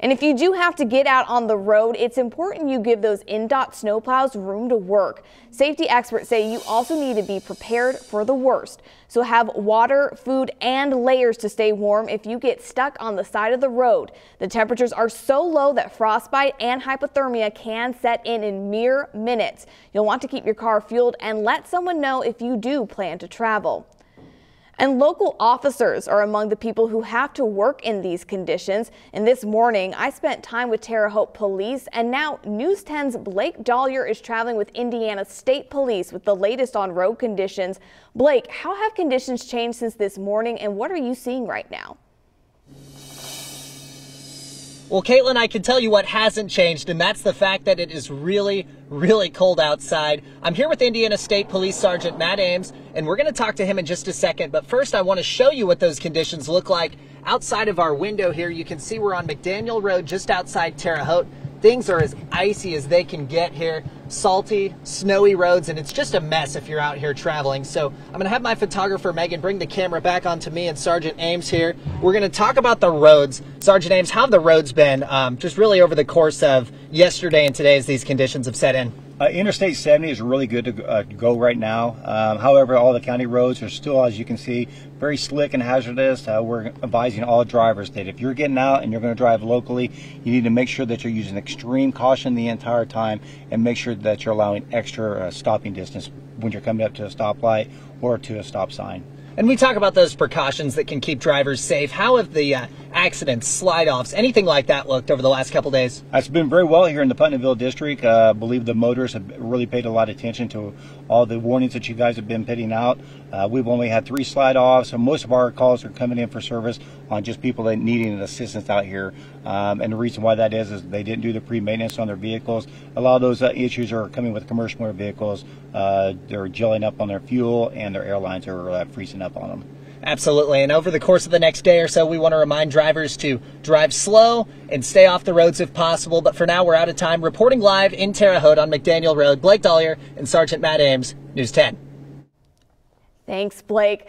And if you do have to get out on the road, it's important you give those INDOT snowplows room to work. Safety experts say you also need to be prepared for the worst. So have water, food, and layers to stay warm if you get stuck on the side of the road. The temperatures are so low that frostbite and hypothermia can set in mere minutes. You'll want to keep your car fueled and let someone know if you do plan to travel. And local officers are among the people who have to work in these conditions. And this morning, I spent time with Terre Haute Police, and now News 10's Blake Dollier is traveling with Indiana State Police with the latest on road conditions. Blake, how have conditions changed since this morning, and what are you seeing right now? Well, Caitlin, I can tell you what hasn't changed, and that's the fact that it is really cold outside. I'm here with Indiana State Police Sergeant Matt Ames, and we're going to talk to him in just a second. But first, I want to show you what those conditions look like. Outside of our window here, you can see we're on McDaniel Road just outside Terre Haute. Things are as icy as they can get here. Salty, snowy roads, and it's just a mess if you're out here traveling. So I'm going to have my photographer, Megan, bring the camera back onto me and Sergeant Ames here. We're going to talk about the roads. Sergeant Ames, how have the roads been just really over the course of yesterday and today as these conditions have set in? Interstate 70 is really good to go right now. However, all the county roads are still, as you can see, very slick and hazardous. We're advising all drivers that if you're getting out and you're going to drive locally, you need to make sure that you're using extreme caution the entire time and make sure that you're allowing extra stopping distance when you're coming up to a stoplight or to a stop sign. And we talk about those precautions that can keep drivers safe. How have the accidents, slide-offs, anything like that looked over the last couple days? It's been very well here in the Putnamville district. I believe the motorists have really paid a lot of attention to all the warnings that you guys have been putting out. We've only had 3 slide-offs, and most of our calls are coming in for service on just people that needing assistance out here. And the reason why that is they didn't do the pre-maintenance on their vehicles. A lot of those issues are coming with commercial motor vehicles. They're gelling up on their fuel, and their airlines are freezing up on them. Absolutely, and over the course of the next day or so, we want to remind drivers to drive slow and stay off the roads if possible. But for now, we're out of time. Reporting live in Terre Haute on McDaniel Road, Blake Dollier and Sergeant Matt Ames, News 10. Thanks, Blake.